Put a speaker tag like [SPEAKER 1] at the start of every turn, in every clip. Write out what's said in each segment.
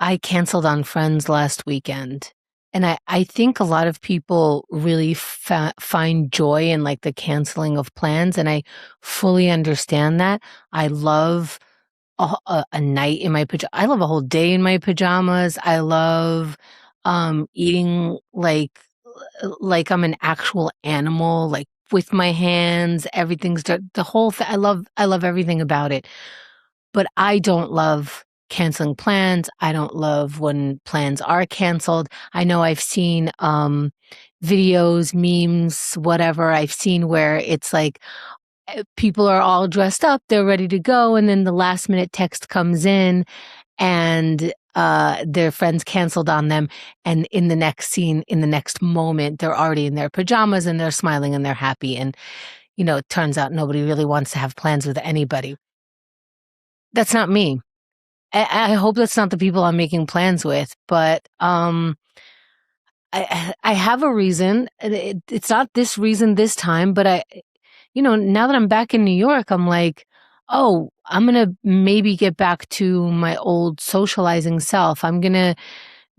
[SPEAKER 1] I canceled on friends last weekend. And I think a lot of people really find joy in like the canceling of plans. And I fully understand that. I love a night in my pajamas. I love a whole day in my pajamas. I love eating like I'm an actual animal, like with my hands, everything's the whole thing. I love everything about it. But I don't love canceling plans. I don't love when plans are canceled. I know I've seen videos, memes, whatever I've seen where it's like people are all dressed up, they're ready to go, and then the last minute text comes in and their friends canceled on them, and in the next scene, in the next moment, they're already in their pajamas and they're smiling and they're happy. And it turns out nobody really wants to have plans with anybody. That's not me. I hope that's not the people I'm making plans with, but I have a reason. It's not this reason this time, but now that I'm back in New York, I'm like, oh, I'm gonna maybe get back to my old socializing self. I'm gonna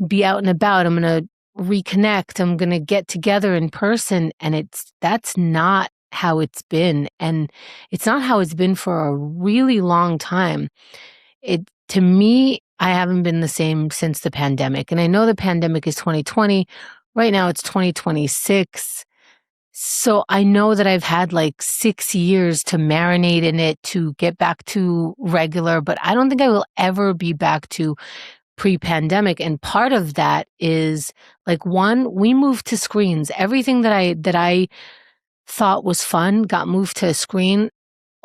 [SPEAKER 1] be out and about. I'm gonna reconnect. I'm gonna get together in person, and that's not how it's been, and it's not how it's been for a really long time. To me, I haven't been the same since the pandemic. And I know the pandemic is 2020. Right now it's 2026. So I know that I've had like 6 years to marinate in it to get back to regular, but I don't think I will ever be back to pre-pandemic. And part of that is like, one, we moved to screens. Everything that I thought was fun got moved to a screen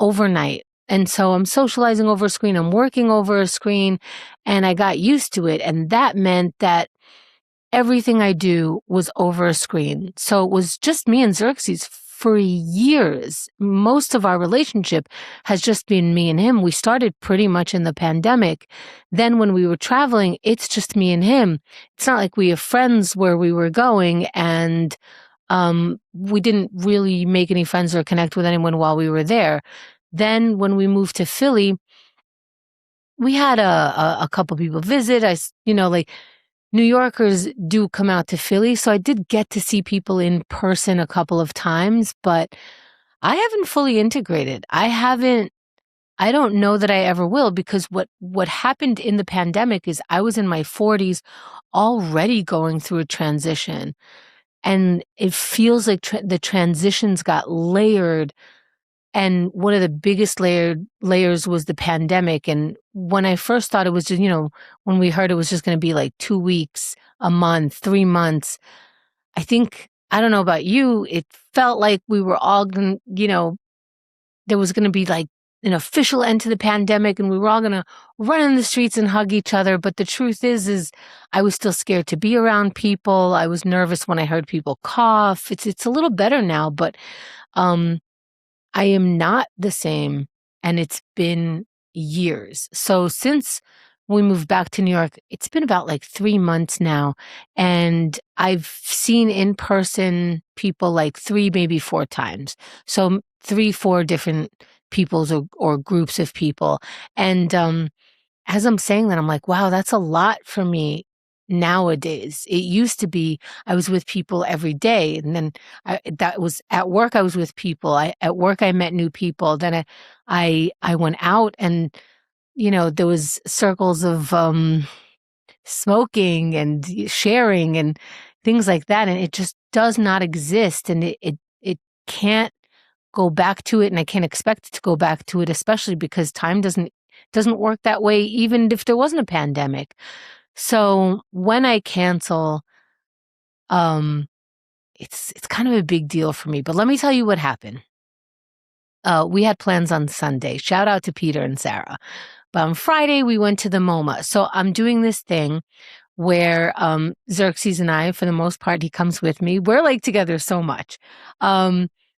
[SPEAKER 1] overnight. And so I'm socializing over a screen, I'm working over a screen, and I got used to it. And that meant that everything I do was over a screen. So it was just me and Xerxes for years. Most of our relationship has just been me and him. We started pretty much in the pandemic. Then when we were traveling, it's just me and him. It's not like we have friends where we were going, and we didn't really make any friends or connect with anyone while we were there. Then when we moved to Philly, we had a couple people visit. Like New Yorkers do come out to Philly, so I did get to see people in person a couple of times, but I haven't fully integrated. I don't know that I ever will, because what happened in the pandemic is I was in my 40s already going through a transition, and it feels like the transitions got layered. And one of the biggest layers was the pandemic. And when I first thought it was just, when we heard it was just going to be like 2 weeks, a month, 3 months, I don't know about you, it felt like we were all going to, there was going to be like an official end to the pandemic and we were all going to run in the streets and hug each other. But the truth is I was still scared to be around people. I was nervous when I heard people cough. It's a little better now, but, I am not the same, and it's been years. So since we moved back to New York, it's been about like 3 months now, and I've seen in person people like three, maybe four times. So three, four different peoples or groups of people. And as I'm saying that, I'm like, wow, that's a lot for me nowadays. It used to be I was with people every day, and then that was at work. I was with people. At work I met new people. Then I went out, and there was circles of smoking and sharing and things like that, and it just does not exist, and it can't go back to it, and I can't expect it to go back to it, especially because time doesn't work that way, even if there wasn't a pandemic. So when I cancel, um, it's kind of a big deal for me. But let me tell you what happened. We had plans on Sunday. Shout out to Peter and Sarah. But on Friday, we went to the MoMA. So I'm doing this thing where Xerxes and I, for the most part, he comes with me. We're like together so much.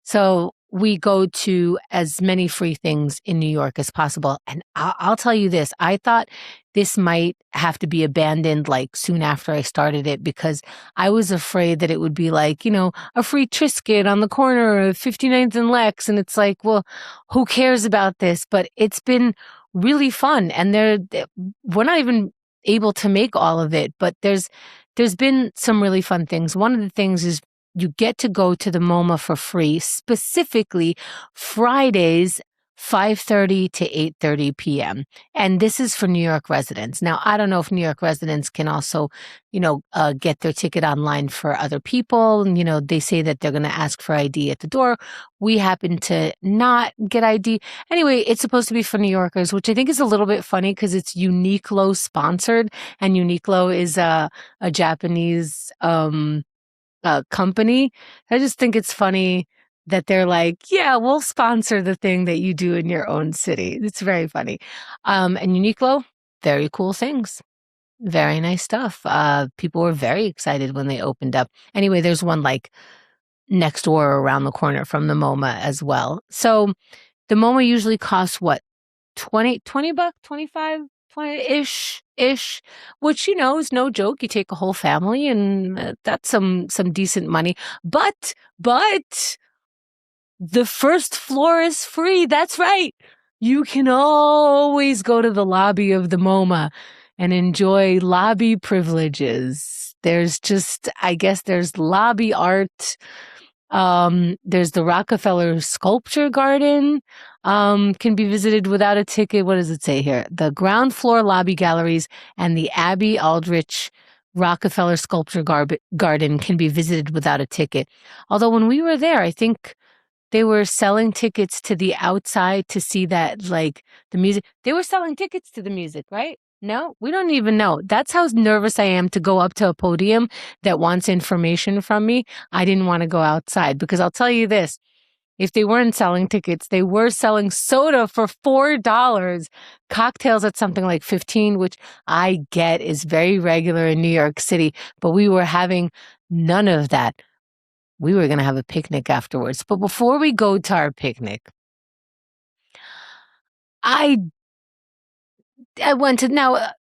[SPEAKER 1] So we go to as many free things in New York as possible. And I'll tell you this, I thought this might have to be abandoned like soon after I started it, because I was afraid that it would be like, a free Triscuit on the corner of 59th and Lex. And it's like, well, who cares about this? But it's been really fun. And we're not even able to make all of it, but there's been some really fun things. One of the things is you get to go to the MoMA for free, specifically Fridays, 5:30 to 8:30 p.m. And this is for New York residents. Now, I don't know if New York residents can also, get their ticket online for other people. And, they say that they're going to ask for ID at the door. We happen to not get ID. Anyway, it's supposed to be for New Yorkers, which I think is a little bit funny because it's Uniqlo sponsored, and Uniqlo is a Japanese company. I just think it's funny that they're like, yeah, we'll sponsor the thing that you do in your own city. It's very funny. And Uniqlo, very cool things. Very nice stuff. People were very excited when they opened up. Anyway, there's one like next door around the corner from the MoMA as well. So the MoMA usually costs what? 20 bucks, 25, 20-ish, which, is no joke. You take a whole family and that's some decent money. But the first floor is free. That's right. You can always go to the lobby of the MoMA and enjoy lobby privileges. I guess there's lobby art. There's the Rockefeller Sculpture Garden, can be visited without a ticket. What does it say here? The ground floor lobby galleries and the Abbey Aldrich Rockefeller Sculpture Garden can be visited without a ticket. Although when we were there, I think they were selling tickets to the outside to see that, like, the music. They were selling tickets to the music, right? No, we don't even know. That's how nervous I am to go up to a podium that wants information from me. I didn't want to go outside because I'll tell you this. If they weren't selling tickets, they were selling soda for $4, cocktails at something like 15, which I get is very regular in New York City, but we were having none of that. We were going to have a picnic afterwards. But before we go to our picnic, I went to, now,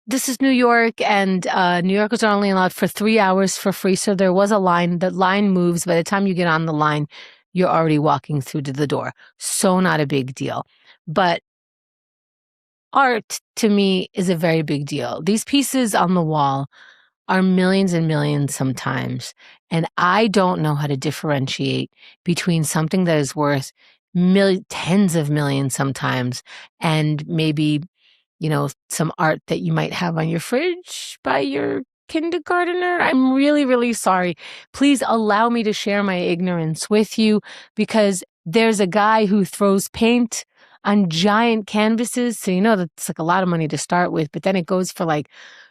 [SPEAKER 1] this is New York, and New Yorkers are only allowed for 3 hours for free. So there was a line. The line moves. By the time you get on the line, you're already walking through to the door. So not a big deal. But art, to me, is a very big deal. These pieces on the wall are millions and millions sometimes. And I don't know how to differentiate between something that is worth tens of millions sometimes and maybe, some art that you might have on your fridge by your kindergartner. I'm really, really sorry. Please allow me to share my ignorance with you, because there's a guy who throws paint on giant canvases. So that's like a lot of money to start with, but then it goes for like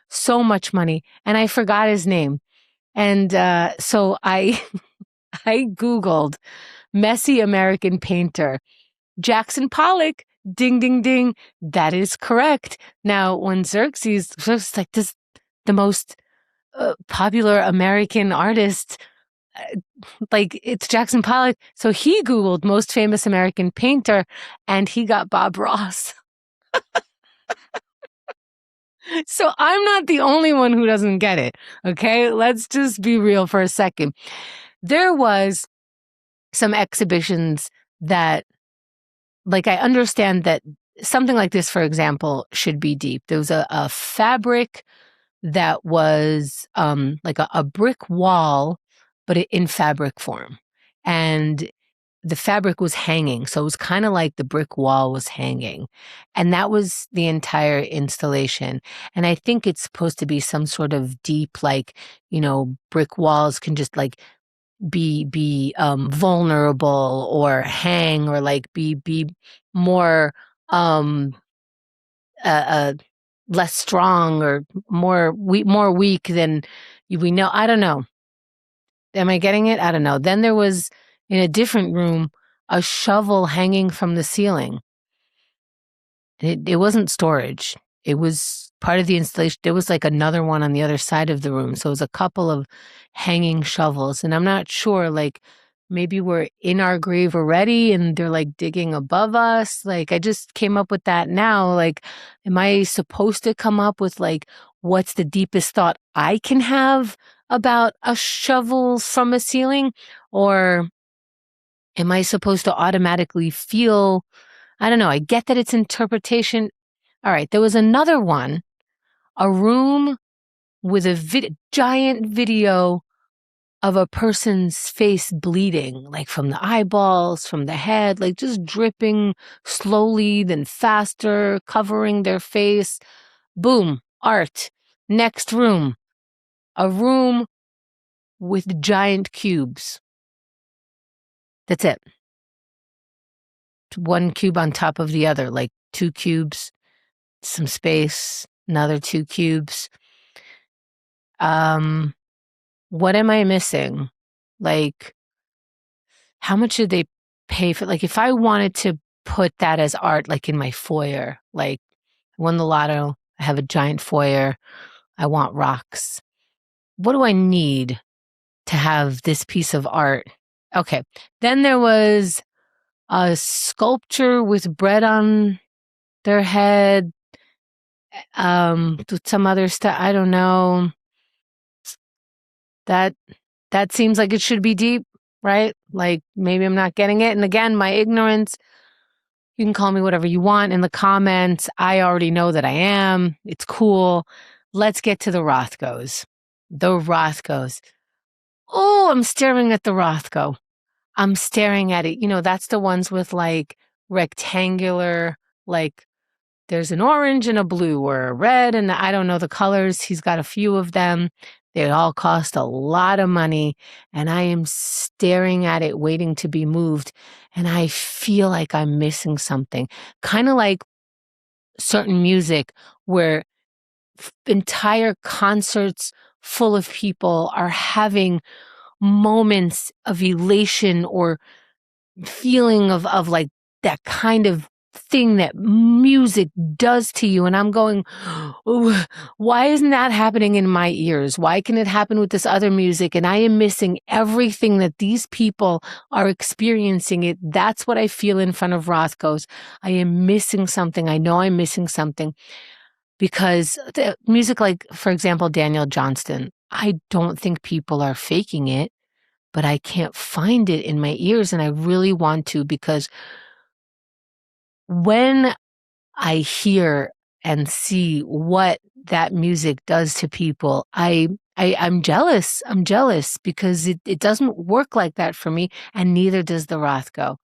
[SPEAKER 1] so much money. And I forgot his name. And so I Googled messy American painter, Jackson Pollock. Ding, ding, ding. That is correct. Now, when Xerxes was like this, the most popular American artist, like, it's Jackson Pollock. So he Googled most famous American painter and he got Bob Ross. So I'm not the only one who doesn't get it. Okay. Let's just be real for a second. There was some exhibitions that, like, I understand that something like this, for example, should be deep. There was a fabric that was like a brick wall, but in fabric form. And the fabric was hanging. So it was kind of like the brick wall was hanging. And that was the entire installation. And I think it's supposed to be some sort of deep, like, brick walls can just like be vulnerable or hang, or like be more less strong, or more weak than we know. I don't know. Am I getting it? I don't know. Then there was, in a different room, a shovel hanging from the ceiling. It wasn't storage. It was part of the installation. There was like another one on the other side of the room. So it was a couple of hanging shovels. And I'm not sure, like, maybe we're in our grave already and they're like digging above us. Like, I just came up with that now. Like, am I supposed to come up with, like, what's the deepest thought I can have about a shovel from a ceiling? Or am I supposed to automatically feel, I don't know. I get that it's interpretation. All right. There was another one a room with a giant video of a person's face bleeding, like from the eyeballs, from the head, like just dripping slowly, then faster, covering their face. Boom, art. Next room, a room with giant cubes. That's it. One cube on top of the other, like 2 cubes, some space, another 2 cubes. What am I missing? Like, how much did they pay for? Like, if I wanted to put that as art, like in my foyer, like I won the lotto, I have a giant foyer, I want rocks. What do I need to have this piece of art? Okay. Then there was a sculpture with bread on their head, with some other stuff. I don't know. That that seems like it should be deep, right? Like maybe I'm not getting it. And again, my ignorance, you can call me whatever you want in the comments. I already know that I am. It's cool. Let's get to the Rothkos. The Rothkos. Oh, I'm staring at the Rothko. I'm staring at it. You know, that's the ones with like rectangular, like there's an orange and a blue or a red, and I don't know the colors. He's got a few of them. They all cost a lot of money, and I am staring at it, waiting to be moved, and I feel like I'm missing something. Kind of like certain music where entire concerts full of people are having moments of elation or feeling of like that kind of thing that music does to you. And I'm going, "Ooh, why isn't that happening in my ears? Why can it happen with this other music? And I am missing everything that these people are experiencing it. That's what I feel in front of Rothko's. I am missing something. I know I'm missing something because the music, like, for example, Daniel Johnston, I don't think people are faking it, but I can't find it in my ears, and I really want to, because when I hear and see what that music does to people, I'm jealous. I'm jealous because it doesn't work like that for me, and neither does the Rothko.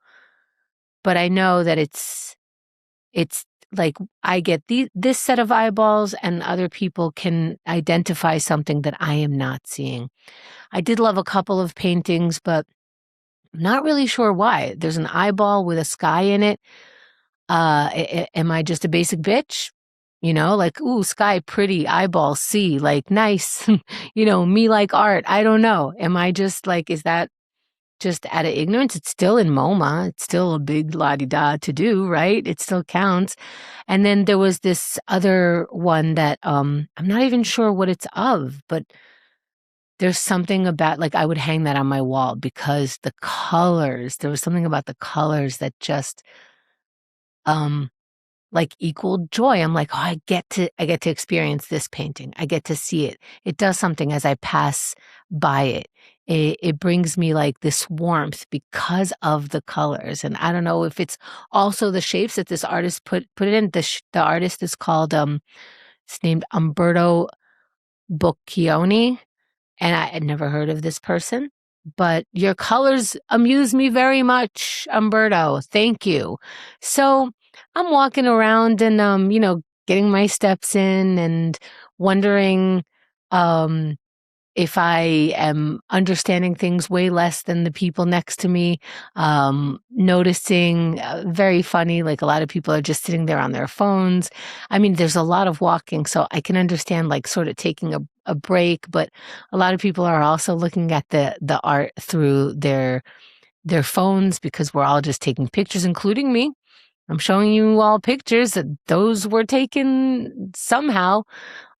[SPEAKER 1] But I know that it's like I get this set of eyeballs, and other people can identify something that I am not seeing. I did love a couple of paintings, but not really sure why. There's an eyeball with a sky in it. Am I just a basic bitch? You know, like, ooh, sky, pretty, eyeball, sea, like, nice. You know, me like art. I don't know. Am I just like, is that just out of ignorance? It's still in MoMA. It's still a big la-di-da to do, right? It still counts. And then there was this other one that I'm not even sure what it's of, but there's something about, like, I would hang that on my wall because the colors, there was something about the colors that just, um, like, equaled joy. I'm like, "Oh, I get to experience this painting. I get to see it." It does something as I pass by it. It brings me, like, this warmth because of the colors, and I don't know if it's also the shapes that this artist put it in. The artist is called, it's named Umberto Boccioni. And I had never heard of this person, but your colors amuse me very much, Umberto. Thank you. So I'm walking around and, getting my steps in and wondering, um, if I am understanding things way less than the people next to me, noticing, very funny, like a lot of people are just sitting there on their phones. I mean, there's a lot of walking, so I can understand like sort of taking a break, but a lot of people are also looking at the art through their phones because we're all just taking pictures, including me. I'm showing you all pictures that those were taken somehow.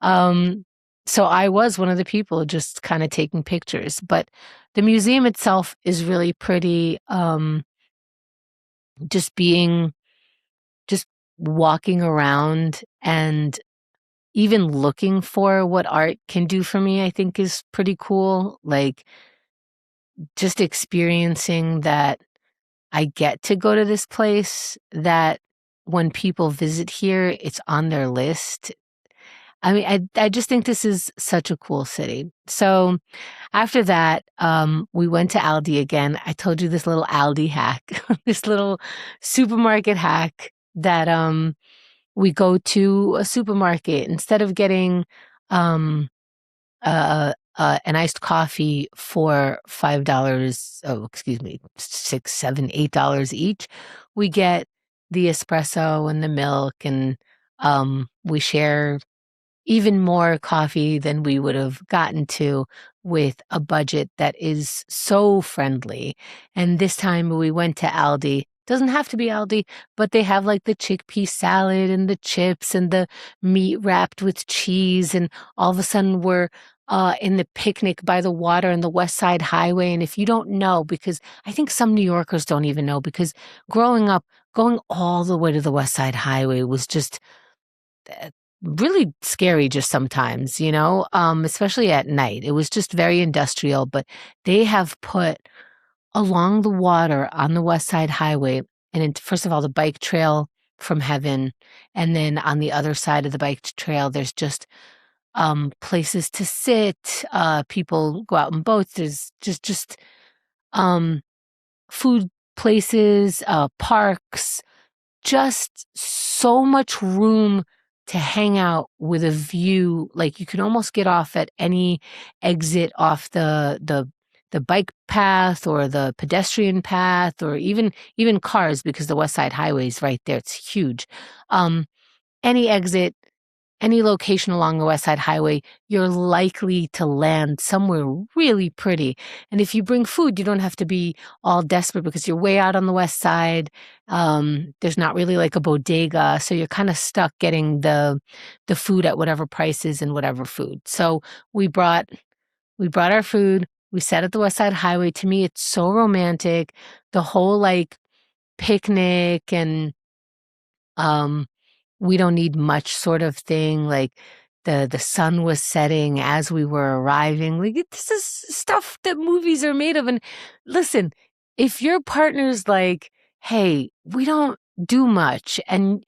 [SPEAKER 1] Um, so I was one of the people just kind of taking pictures, but the museum itself is really pretty. Just being, just walking around and even looking for what art can do for me, I think is pretty cool. Like just experiencing that I get to go to this place, that when people visit here, it's on their list. I mean, I just think this is such a cool city. So after that, we went to Aldi again. I told you this little Aldi hack, this little supermarket hack that we go to a supermarket instead of getting um an iced coffee for $5. Oh, excuse me, 6, 7, $8 each. We get the espresso and the milk, and we share even more coffee than we would have gotten to with a budget that is so friendly. And this time we went to Aldi. Doesn't have to be Aldi, but they have like the chickpea salad and the chips and the meat wrapped with cheese. And all of a sudden we're in the picnic by the water on the West Side Highway. And if you don't know, because I think some New Yorkers don't even know, because growing up, going all the way to the West Side Highway was just uh, really scary just sometimes, especially at night. It was just very industrial, but they have put along the water on the West Side Highway, and first of all, the bike trail from heaven, and then on the other side of the bike trail, there's just places to sit. People go out in boats. There's just um, food places, parks, just so much room to hang out with a view. Like you can almost get off at any exit off the bike path or the pedestrian path, or even cars, because the West Side Highway is right there. It's huge. Any exit, any location along the West Side Highway, you're likely to land somewhere really pretty. And if you bring food, you don't have to be all desperate because you're way out on the West Side. There's not really like a bodega, so you're kind of stuck getting the food at whatever prices and whatever food. So we brought we brought our food. We sat at the West Side Highway. To me, it's so romantic. The whole like picnic and um we don't need much sort of thing. Like the sun was setting as we were arriving. Like this is stuff that movies are made of. And listen, if your partner's like, hey, we don't do much, and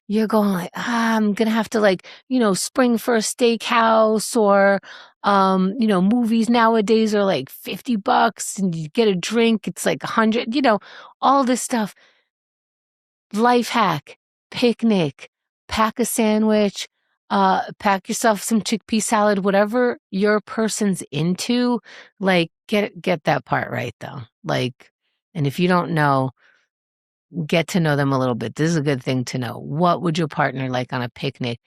[SPEAKER 1] you're going like, I'm gonna have to like, spring for a steakhouse, or movies nowadays are like $50 and you get a drink, it's like 100, all this stuff. Life hack, picnic, pack a sandwich, pack yourself some chickpea salad, whatever your person's into, like get that part right though. Like, and if you don't know, get to know them a little bit. This is a good thing to know. What would your partner like on a picnic?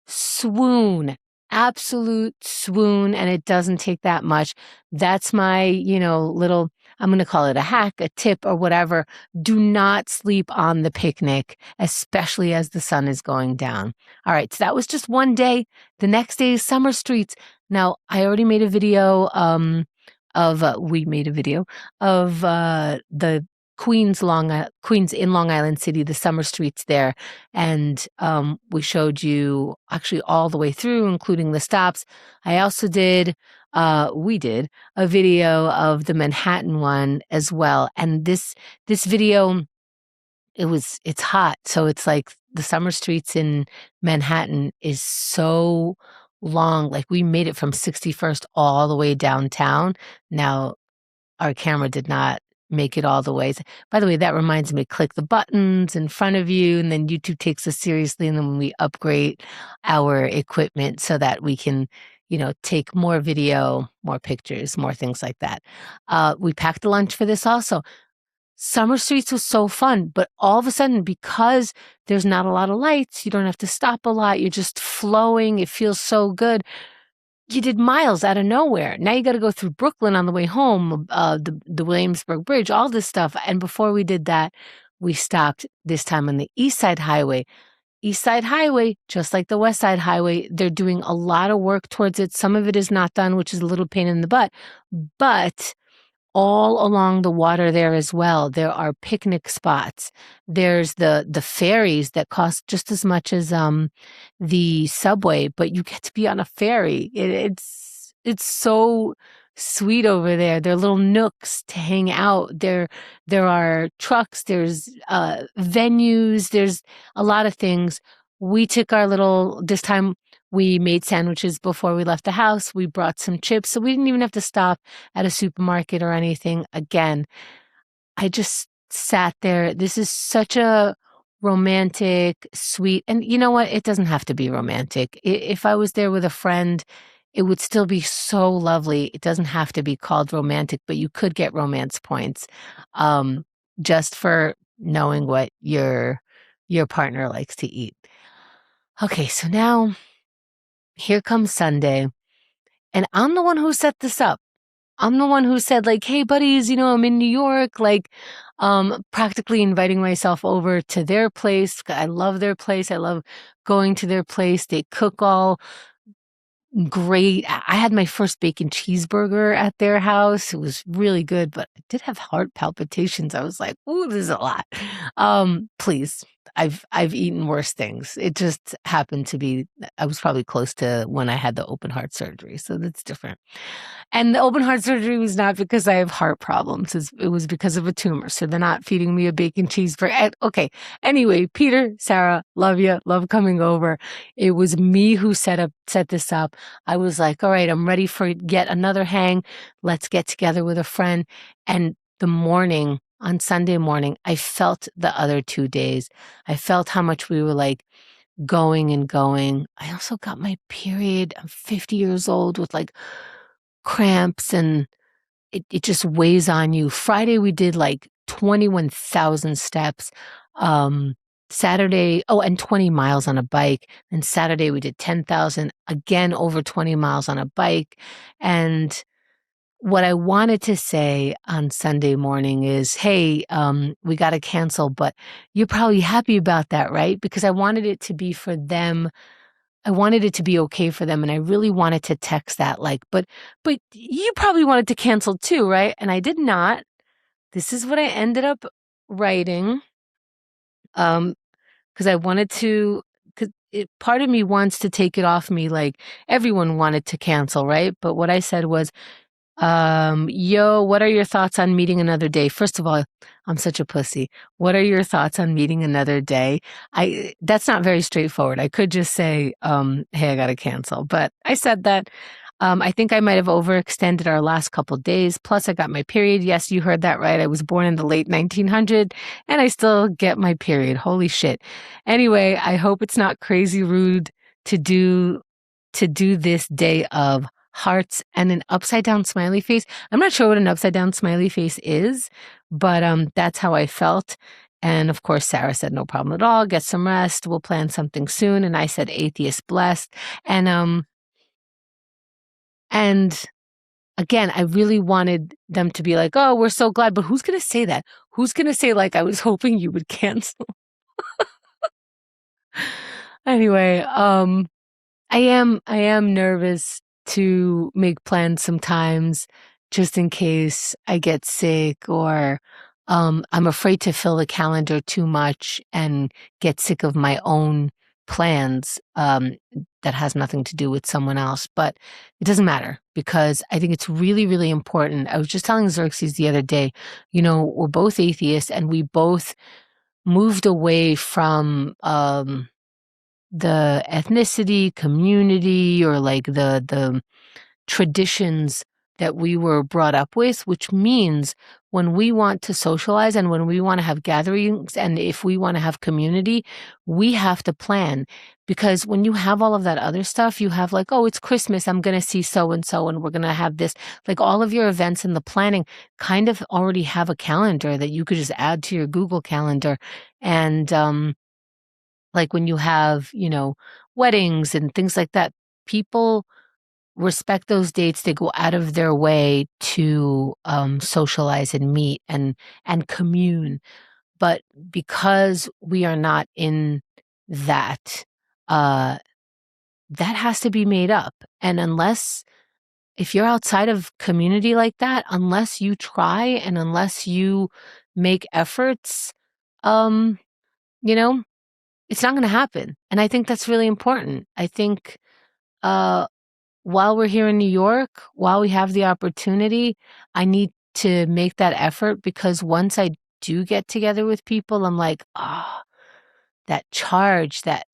[SPEAKER 1] Swoon, absolute swoon. And it doesn't take that much. That's my, little, I'm going to call it a hack, a tip, or whatever. Do not sleep on the picnic, especially as the sun is going down. All right. So that was just one day. The next day is summer streets. Now, I already made a video, we made a video of, the Queens in Long Island City, the summer streets there. And we showed you actually all the way through, including the stops. I also we did a video of the Manhattan one as well. And this video, it's hot. So it's like the summer streets in Manhattan is so long. Like we made it from 61st all the way downtown. Now, our camera did not make it all the way. By the way, that reminds me, click the buttons in front of you, and then YouTube takes us seriously, and then we upgrade our equipment so that we can, take more video, more pictures, more things like that. We packed a lunch for this also. Summer Streets was so fun, but all of a sudden, because there's not a lot of lights, you don't have to stop a lot, you're just flowing, it feels so good. You did miles out of nowhere. Now you got to go through Brooklyn on the way home, the Williamsburg Bridge, all this stuff. And before we did that, we stopped this time on the East Side Highway. East Side Highway, just like the West Side Highway, they're doing a lot of work towards it. Some of it is not done, which is a little pain in the butt. But all along the water there as well, there are picnic spots. There's the ferries that cost just as much as the subway, but you get to be on a ferry. It's so sweet over there. There are little nooks to hang out. There are trucks, there's venues, there's a lot of things. We took our little, this time We made sandwiches before we left the house. We brought some chips, so we didn't even have to stop at a supermarket or anything. Again, I just sat there. This is such a romantic, sweet, and you know what? It doesn't have to be romantic. If I was there with a friend, it would still be so lovely. It doesn't have to be called romantic, but you could get romance points, um, just for knowing what your partner likes to eat. Okay, so now here comes Sunday, and I'm the one who set this up. I'm the one who said like, "Hey buddies, I'm in New York," like practically inviting myself over to their place. I love their place. I love going to their place. They cook all great. I had my first bacon cheeseburger at their house. It was really good, but I did have heart palpitations. I was like, "Ooh, this is a lot." Please. I've eaten worse things. It just happened to be I was probably close to when I had the open heart surgery, so that's different. And the open heart surgery was not because I have heart problems. It was because of a tumor. So they're not feeding me a bacon cheeseburger. Okay. Anyway, Peter, Sarah, love you. Love coming over. It was me who set this up. I was like, all right, I'm ready for yet another hang. Let's get together with a friend. And on Sunday morning, I felt the other 2 days. I felt how much we were like going and going. I also got my period. I'm 50 years old with like cramps and it just weighs on you. Friday we did like 21,000 steps. Saturday, and 20 miles on a bike. And Saturday we did 10,000, again over 20 miles on a bike. And what I wanted to say on Sunday morning is, hey, we got to cancel, but you're probably happy about that, right? Because I wanted it to be for them. I wanted it to be okay for them, and I really wanted to text that, like, but you probably wanted to cancel too, right? And I did not. This is what I ended up writing, because I wanted to, because part of me wants to take it off me, like everyone wanted to cancel, right? But what I said was, yo, what are your thoughts on meeting another day? First of all, I'm such a pussy. What are your thoughts on meeting another day? That's not very straightforward. I could just say, hey, I gotta cancel. But I said that. I think I might have overextended our last couple days. Plus, I got my period. Yes, you heard that right. I was born in the late 1900s and I still get my period. Holy shit. Anyway, I hope it's not crazy rude to do this day of hearts and an upside down smiley face. I'm not sure what an upside down smiley face is, but that's how I felt. And of course, Sarah said no problem at all. Get some rest. We'll plan something soon. And I said atheist blessed. And again, I really wanted them to be like, "Oh, we're so glad." But who's gonna say that? Who's gonna say like, "I was hoping you would cancel"? Anyway, I am nervous to make plans sometimes just in case I get sick or I'm afraid to fill the calendar too much and get sick of my own plans that has nothing to do with someone else. But it doesn't matter because I think it's really, really important. I was just telling Xerxes the other day, we're both atheists and we both moved away from the ethnicity, community, or like the traditions that we were brought up with, which means when we want to socialize and when we want to have gatherings and if we want to have community, we have to plan. Because when you have all of that other stuff, you have like, oh, it's Christmas, I'm going to see so and so, and we're going to have this. Like all of your events and the planning kind of already have a calendar that you could just add to your Google Calendar. And like when you have, weddings and things like that, people respect those dates. They go out of their way to socialize and meet and commune. But because we are not in that, uh, that has to be made up. And if you're outside of community like that, unless you try and unless you make efforts, um, you know, it's not going to happen. And I think that's really important. I think uh, while we're here in New York, while we have the opportunity, I need to make that effort because once I do get together with people, I'm like, that charge, that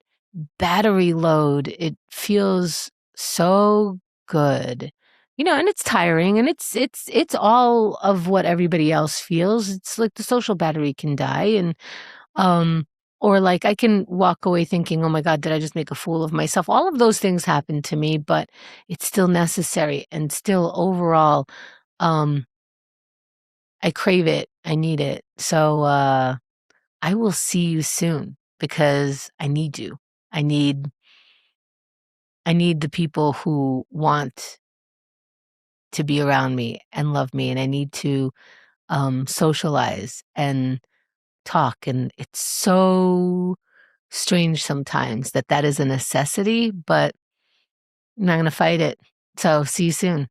[SPEAKER 1] battery load. It feels so good. And it's tiring and it's all of what everybody else feels. It's like the social battery can die and um or like I can walk away thinking, "Oh my God, did I just make a fool of myself?" All of those things happen to me, but it's still necessary and still overall um I crave it. I need it. So I will see you soon because I need you. I need I need the people who want to be around me and love me, and I need to socialize and talk. And it's so strange sometimes that that is a necessity, but I'm not going to fight it. So, see you soon.